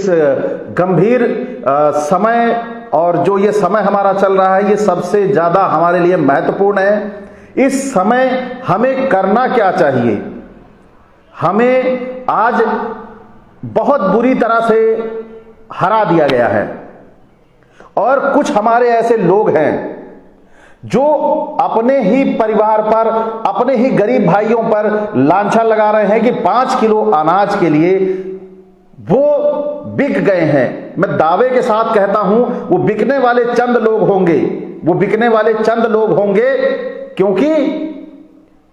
इस गंभीर समय और जो ये समय हमारा चल रहा है, ये सबसे ज्यादा हमारे लिए महत्वपूर्ण है। इस समय हमें करना क्या चाहिए? हमें आज बहुत बुरी तरह से हरा दिया गया है और कुछ हमारे ऐसे लोग हैं जो अपने ही परिवार पर, अपने ही गरीब भाइयों पर लांछन लगा रहे हैं कि 5 किलो अनाज के लिए वो बिक गए हैं। मैं दावे के साथ कहता हूं वो बिकने वाले चंद लोग होंगे, वो बिकने वाले चंद लोग होंगे, क्योंकि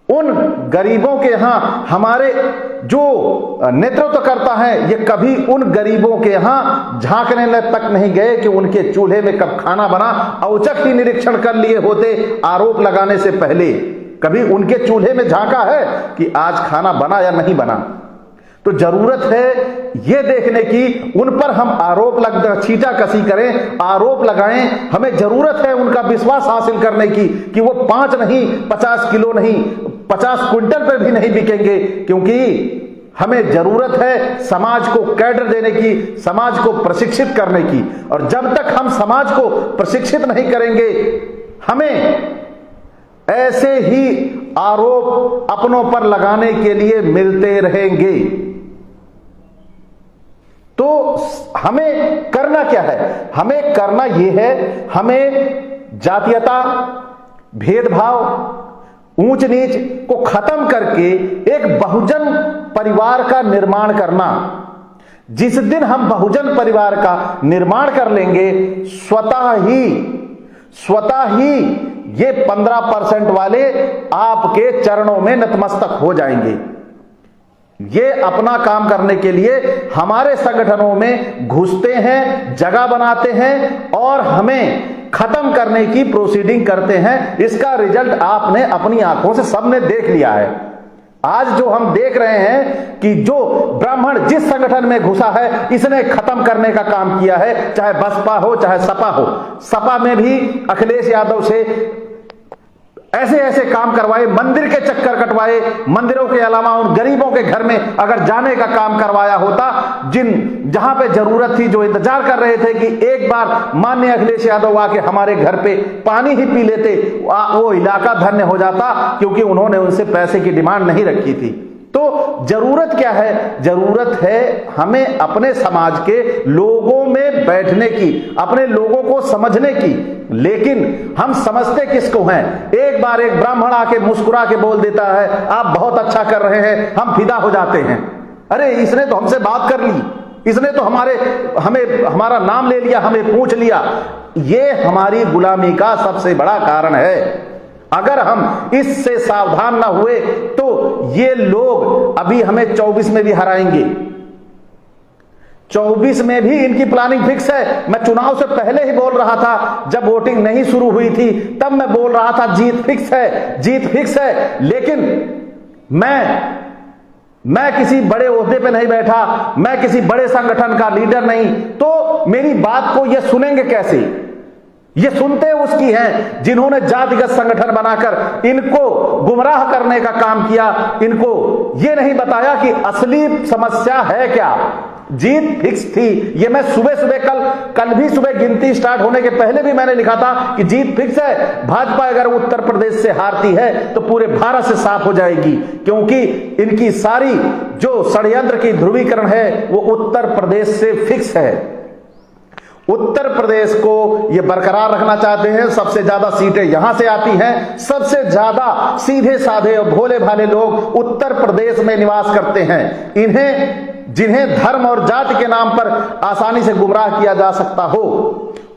उन गरीबों के यहां हमारे जो नेतृत्व करता है, ये कभी उन गरीबों के यहां झांकने तक नहीं गए कि उनके चूल्हे में कब खाना बना। औचक ही निरीक्षण कर लिए होते आरोप लगाने से पहले। कभी उनके चूल्हे में झांका है कि आज खाना बना या नहीं बना? तो जरूरत है ये देखने की, उन पर हम आरोप छीटा कसी करें, आरोप लगाएं। हमें जरूरत है उनका विश्वास हासिल करने की कि वो 5 नहीं, 50 किलो नहीं, 50 क्विंटल पर भी नहीं बिकेंगे, क्योंकि हमें जरूरत है समाज को कैडर देने की, समाज को प्रशिक्षित करने की। और जब तक हम समाज को प्रशिक्षित नहीं करेंगे, हमें ऐसे ही आरोप अपनों पर लगाने के लिए मिलते रहेंगे। तो हमें करना क्या है? हमें करना यह है, हमें जातीयता, भेदभाव, ऊंच नीच को खत्म करके एक बहुजन परिवार का निर्माण करना। जिस दिन हम बहुजन परिवार का निर्माण कर लेंगे, स्वतः ही ये 15% वाले आपके चरणों में नतमस्तक हो जाएंगे। ये अपना काम करने के लिए हमारे संगठनों में घुसते हैं, जगह बनाते हैं और हमें खत्म करने की प्रोसीडिंग करते हैं। इसका रिजल्ट आपने अपनी आंखों से सबने देख लिया है। आज जो हम देख रहे हैं कि जो ब्राह्मण जिस संगठन में घुसा है, इसने खत्म करने का काम किया है, चाहे बसपा हो चाहे सपा हो। सपा में भी अखिलेश यादव से ऐसे ऐसे काम करवाए, मंदिर के चक्कर कटवाए, मंदिरों के अलावा उन गरीबों के घर में अगर जाने का काम करवाया होता, जहां पे जरूरत थी, जो इंतजार कर रहे थे कि एक बार माननीय अखिलेश यादव आके हमारे घर पे पानी ही पी लेते, वो इलाका धन्य हो जाता, क्योंकि उन्होंने उनसे पैसे की डिमांड नहीं रखी थी। तो जरूरत क्या है? जरूरत है हमें अपने समाज के लोगों में बैठने की, अपने लोगों को समझने की। लेकिन हम समझते किसको हैं? एक बार एक ब्राह्मण आके मुस्कुरा के बोल देता है, आप बहुत अच्छा कर रहे हैं, हम फिदा हो जाते हैं। अरे इसने तो हमसे बात कर ली, इसने तो हमारा नाम ले लिया, हमें पूछ लिया। ये हमारी गुलामी का सबसे बड़ा कारण है। अगर हम इससे सावधान ना हुए तो ये लोग अभी हमें 24 में भी हराएंगे। 24 में भी इनकी प्लानिंग फिक्स है। मैं चुनाव से पहले ही बोल रहा था, जब वोटिंग नहीं शुरू हुई थी तब मैं बोल रहा था जीत फिक्स है, जीत फिक्स है। लेकिन मैं किसी बड़े ओहदे पे नहीं बैठा, मैं किसी बड़े संगठन का लीडर नहीं, तो मेरी बात को ये सुनेंगे कैसे? ये सुनते उसकी हैं जिन्होंने जातिगत संगठन बनाकर इनको गुमराह करने का काम किया। इनको ये नहीं बताया कि असली समस्या है क्या। जीत फिक्स थी। ये मैं कल भी सुबह गिनती स्टार्ट होने के पहले भी मैंने लिखा था कि जीत फिक्स है। भाजपा अगर उत्तर प्रदेश से हारती है तो पूरे भारत से साफ हो जाएगी, क्योंकि इनकी सारी जो षड्यंत्र की ध्रुवीकरण है वो उत्तर प्रदेश से फिक्स है। उत्तर प्रदेश को ये बरकरार रखना चाहते हैं। सबसे ज्यादा सीटें यहां से आती हैं। सबसे ज्यादा सीधे साधे और भोले भाले लोग उत्तर प्रदेश में निवास करते हैं। जिन्हें धर्म और जाति के नाम पर आसानी से गुमराह किया जा सकता हो,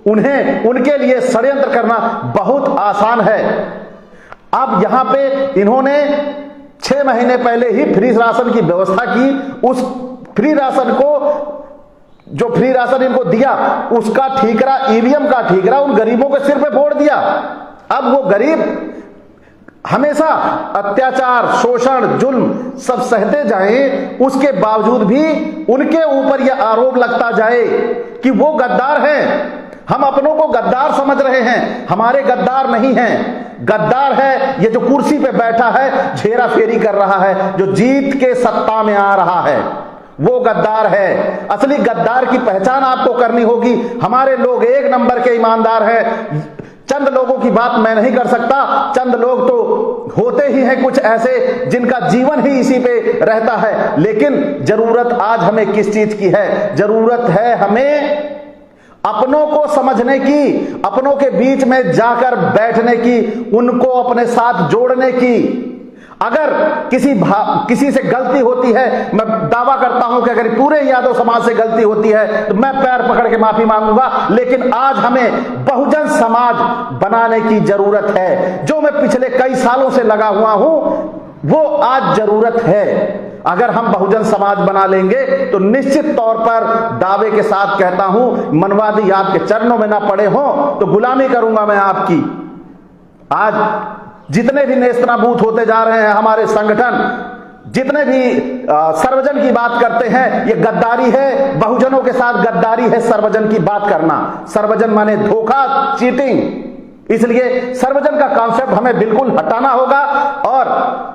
उनके लिए षड्यंत्र करना बहुत आसान है। अब यहां पे इन्होंने 6 महीने पहले ही फ्री राशन की व्यवस्था की। उस फ्री राशन को, जो फ्री राशन इनको दिया, उसका ठीकरा, ईवीएम का ठीकरा उन गरीबों के सिर पे फोड़ दिया। अब वो गरीब हमेशा अत्याचार, शोषण, जुल्म सब सहते जाएं, उसके बावजूद भी उनके ऊपर यह आरोप लगता जाए कि वो गद्दार हैं। हम अपनों को गद्दार समझ रहे हैं, हमारे गद्दार नहीं हैं। गद्दार है ये जो कुर्सी पे बैठा है, घेरा फेरी कर रहा है, जो जीत के सत्ता में आ रहा है, वो गद्दार है। असली गद्दार की पहचान आपको करनी होगी। हमारे लोग एक नंबर के ईमानदार हैं। चंद लोगों की बात मैं नहीं कर सकता, चंद लोग तो होते ही हैं कुछ ऐसे जिनका जीवन ही इसी पे रहता है। लेकिन जरूरत आज हमें किस चीज की है? जरूरत है हमें अपनों को समझने की, अपनों के बीच में जाकर बैठने की, उनको अपने साथ जोड़ने की। अगर किसी से गलती होती है, मैं दावा करता हूं कि अगर पूरे यादव समाज से गलती होती है तो मैं पैर पकड़ के माफी मांगूंगा। लेकिन आज हमें बहुजन समाज बनाने की जरूरत है। जो मैं पिछले कई सालों से लगा हुआ हूं वो आज जरूरत है। अगर हम बहुजन समाज बना लेंगे तो निश्चित तौर पर दावे के साथ कहता हूं, मनवादी आपके चरणों में ना पड़े हो तो गुलामी करूंगा मैं आपकी। आज जितने भी नेस्तनाबूत होते जा रहे हैं हमारे संगठन, जितने भी सर्वजन की बात करते हैं, ये गद्दारी है। बहुजनों के साथ गद्दारी है सर्वजन की बात करना। सर्वजन माने धोखा, चीटिंग। इसलिए सर्वजन का कॉन्सेप्ट हमें बिल्कुल हटाना होगा और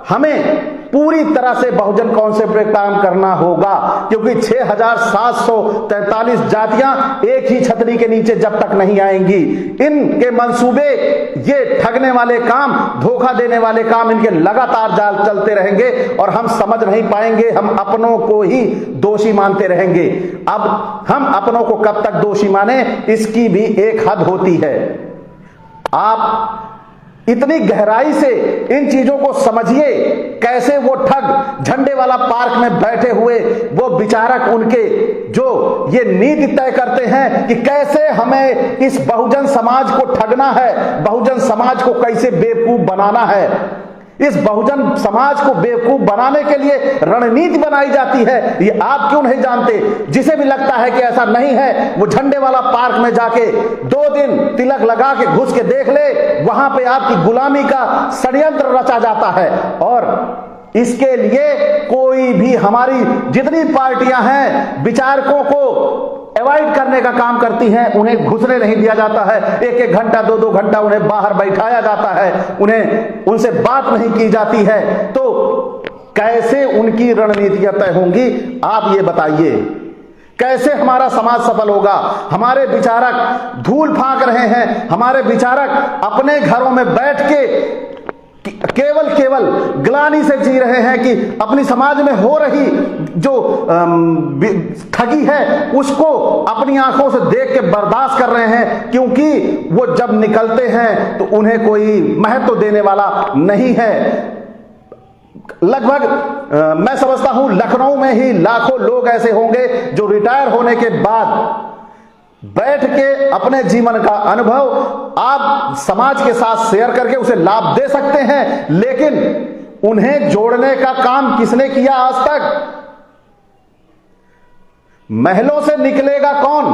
हमें पूरी तरह से बहुजन कॉन्सेप्ट पे काम करना होगा। क्योंकि 6743 जातियां एक ही छतरी के नीचे जब तक नहीं आएंगी, इनके मंसूबे, ये ठगने वाले काम, धोखा देने वाले काम, इनके लगातार जाल चलते रहेंगे और हम समझ नहीं पाएंगे। हम अपनों को ही दोषी मानते रहेंगे। अब हम अपनों को कब तक दोषी माने, इसकी भी एक हद होती है। आप इतनी गहराई से इन चीजों को समझिए। कैसे वो ठग झंडे वाला पार्क में बैठे हुए वो विचारक, उनके जो ये नीति तय करते हैं कि कैसे हमें इस बहुजन समाज को ठगना है, बहुजन समाज को कैसे बेवकूफ बनाना है। इस बहुजन समाज को बेवकूफ बनाने के लिए रणनीति बनाई जाती है। ये आप क्यों नहीं जानते? जिसे भी लगता है कि ऐसा नहीं है, वो झंडे वाला पार्क में जाके 2 दिन तिलक लगा के घुस के देख ले। वहां पे आपकी गुलामी का षड्यंत्र रचा जाता है और इसके लिए कोई भी, हमारी जितनी पार्टियां हैं, विचारकों को अवॉइड करने का काम करती हैं। उन्हें घुसने नहीं दिया जाता है। 1-1 घंटा 2-2 घंटा उन्हें बाहर बैठाया जाता है, उन्हें उनसे बात नहीं की जाती है। तो कैसे उनकी रणनीतियां तय होंगी, आप ये बताइए। कैसे हमारा समाज सफल होगा? हमारे विचारक धूल फांक रहे हैं। हमारे विचारक अपने घरों में बैठ के केवल ग्लानि से जी रहे हैं कि अपनी समाज में हो रही जो ठगी है उसको अपनी आंखों से देख के बर्दाश्त कर रहे हैं। क्योंकि वो जब निकलते हैं तो उन्हें कोई महत्व देने वाला नहीं है। लगभग मैं समझता हूं लखनऊ में ही लाखों लोग ऐसे होंगे जो रिटायर होने के बाद बैठ के अपने जीवन का अनुभव आप समाज के साथ शेयर करके उसे लाभ दे सकते हैं। लेकिन उन्हें जोड़ने का काम किसने किया आज तक? महलों से निकलेगा कौन?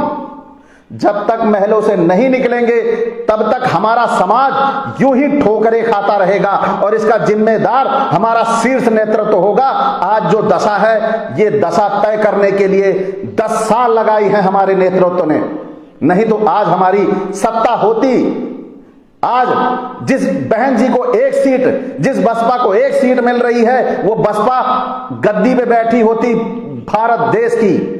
जब तक महलों से नहीं निकलेंगे तब तक हमारा समाज यूं ही ठोकरें खाता रहेगा और इसका जिम्मेदार हमारा शीर्ष नेतृत्व होगा। आज जो दशा है, ये दशा तय करने के लिए 10 साल लगाई है हमारे नेतृत्व ने। नहीं तो आज हमारी सत्ता होती। आज जिस बहन जी को 1 सीट, जिस बसपा को 1 सीट मिल रही है, वो बसपा गद्दी पे बैठी होती भारत देश की।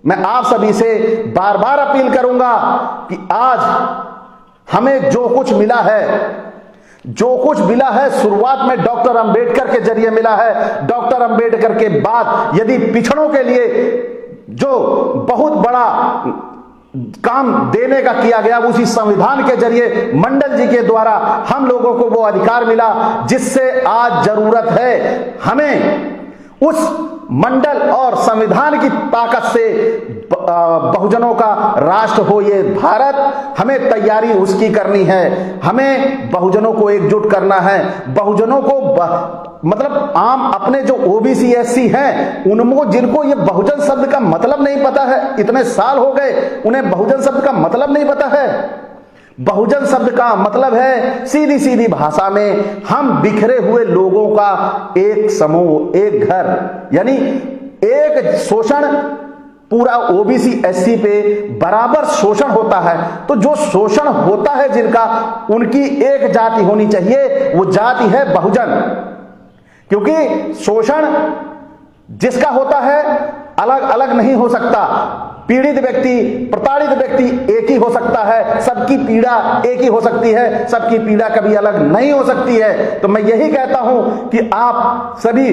मैं आप सभी से बार बार अपील करूंगा कि आज हमें जो कुछ मिला है शुरुआत में डॉक्टर अंबेडकर के जरिए मिला है। डॉक्टर अंबेडकर के बाद यदि पिछड़ों के लिए जो बहुत बड़ा काम देने का किया गया, उसी संविधान के जरिए मंडल जी के द्वारा हम लोगों को वो अधिकार मिला जिससे आज जरूरत है हमें उस मंडल और संविधान की ताकत से बहुजनों का राष्ट्र हो ये भारत। हमें तैयारी उसकी करनी है। हमें बहुजनों को एकजुट करना है। बहुजनों को मतलब आम अपने जो ओबीसी एससी हैं, उनको, जिनको ये बहुजन शब्द का मतलब नहीं पता है, इतने साल हो गए उन्हें बहुजन शब्द का मतलब नहीं पता है। बहुजन शब्द का मतलब है सीधी सीधी भाषा में हम बिखरे हुए लोगों का एक समूह, एक घर, यानी एक शोषण। पूरा ओबीसी एससी पे बराबर शोषण होता है। तो जो शोषण होता है जिनका, उनकी एक जाति होनी चाहिए, वो जाति है बहुजन। क्योंकि शोषण जिसका होता है अलग अलग नहीं हो सकता। पीड़ित व्यक्ति, प्रताड़ित व्यक्ति एक ही हो सकता है, सबकी पीड़ा एक ही हो सकती है, सबकी पीड़ा कभी अलग नहीं हो सकती है। तो मैं यही कहता हूं कि आप सभी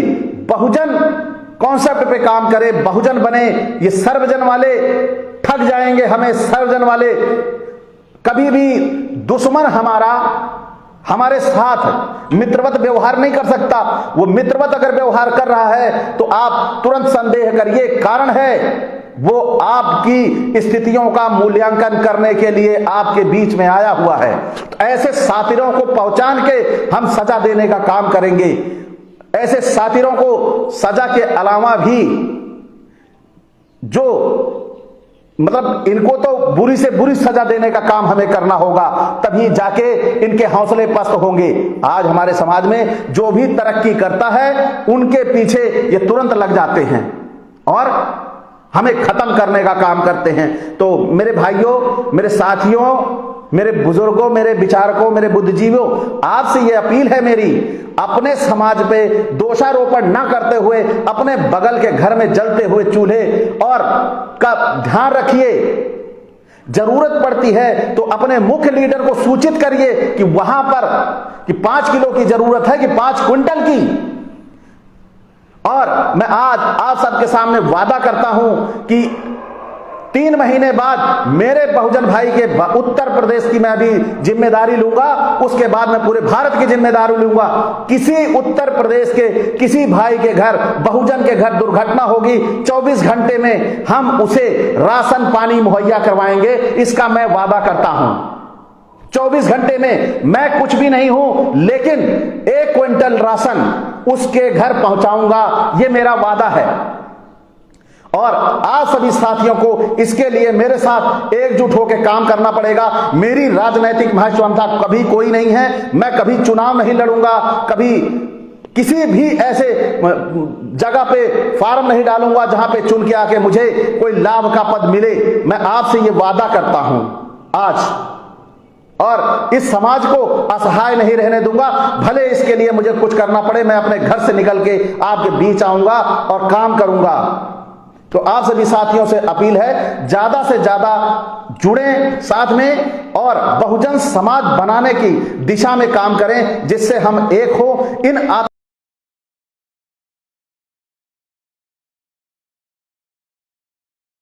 बहुजन कॉन्सेप्ट पे काम करें, बहुजन बने। ये सर्वजन वाले ठग जाएंगे हमें, सर्वजन वाले कभी भी दुश्मन हमारे साथ मित्रवत व्यवहार नहीं कर सकता। वो मित्रवत अगर व्यवहार कर रहा है तो आप तुरंत संदेह करिए, कारण है वो आपकी स्थितियों का मूल्यांकन करने के लिए आपके बीच में आया हुआ है। तो ऐसे साथीरों को पहचान के हम सजा देने का काम करेंगे। ऐसे साथीरों को सजा के अलावा भी जो मतलब इनको तो बुरी से बुरी सजा देने का काम हमें करना होगा, तभी जाके इनके हौसले पस्त होंगे। आज हमारे समाज में जो भी तरक्की करता है उनके पीछे ये तुरंत लग जाते हैं और हमें खत्म करने का काम करते हैं। तो मेरे भाइयों, मेरे साथियों, मेरे बुजुर्गों, मेरे विचारकों, मेरे बुद्धिजीवियों, आपसे ये अपील है मेरी, अपने समाज पे दोषारोपण ना करते हुए अपने बगल के घर में जलते हुए चूल्हे और का ध्यान रखिए। जरूरत पड़ती है तो अपने मुख्य लीडर को सूचित करिए कि वहां पर कि 5 किलो की जरूरत है कि 5 क्विंटल की। और मैं आज आप सबके सामने वादा करता हूं कि 3 महीने बाद मेरे बहुजन भाई के उत्तर प्रदेश की मैं अभी जिम्मेदारी लूंगा, उसके बाद मैं पूरे भारत की जिम्मेदारी लूंगा। किसी उत्तर प्रदेश के किसी भाई के घर, बहुजन के घर दुर्घटना होगी, 24 घंटे में हम उसे राशन पानी मुहैया करवाएंगे, इसका मैं वादा करता हूं। 24 घंटे में मैं कुछ भी नहीं हूं, लेकिन 1 क्विंटल राशन उसके घर पहुंचाऊंगा, यह मेरा वादा है। और आप सभी साथियों को इसके लिए मेरे साथ एकजुट होकर काम करना पड़ेगा। मेरी राजनीतिक महत्वाकांक्षा कभी कोई नहीं है, मैं कभी चुनाव नहीं लड़ूंगा, कभी किसी भी ऐसे जगह पे फार्म नहीं डालूंगा जहां पे चुन के आके मुझे कोई लाभ का पद मिले। मैं आपसे ये वादा करता हूं आज, और इस समाज को असहाय नहीं रहने दूंगा। भले इसके लिए मुझे कुछ करना पड़े, मैं अपने घर से निकल के आपके बीच आऊंगा और काम करूंगा। तो आप सभी साथियों से अपील है, ज्यादा से ज्यादा जुड़ें साथ में और बहुजन समाज बनाने की दिशा में काम करें, जिससे हम एक हो। इन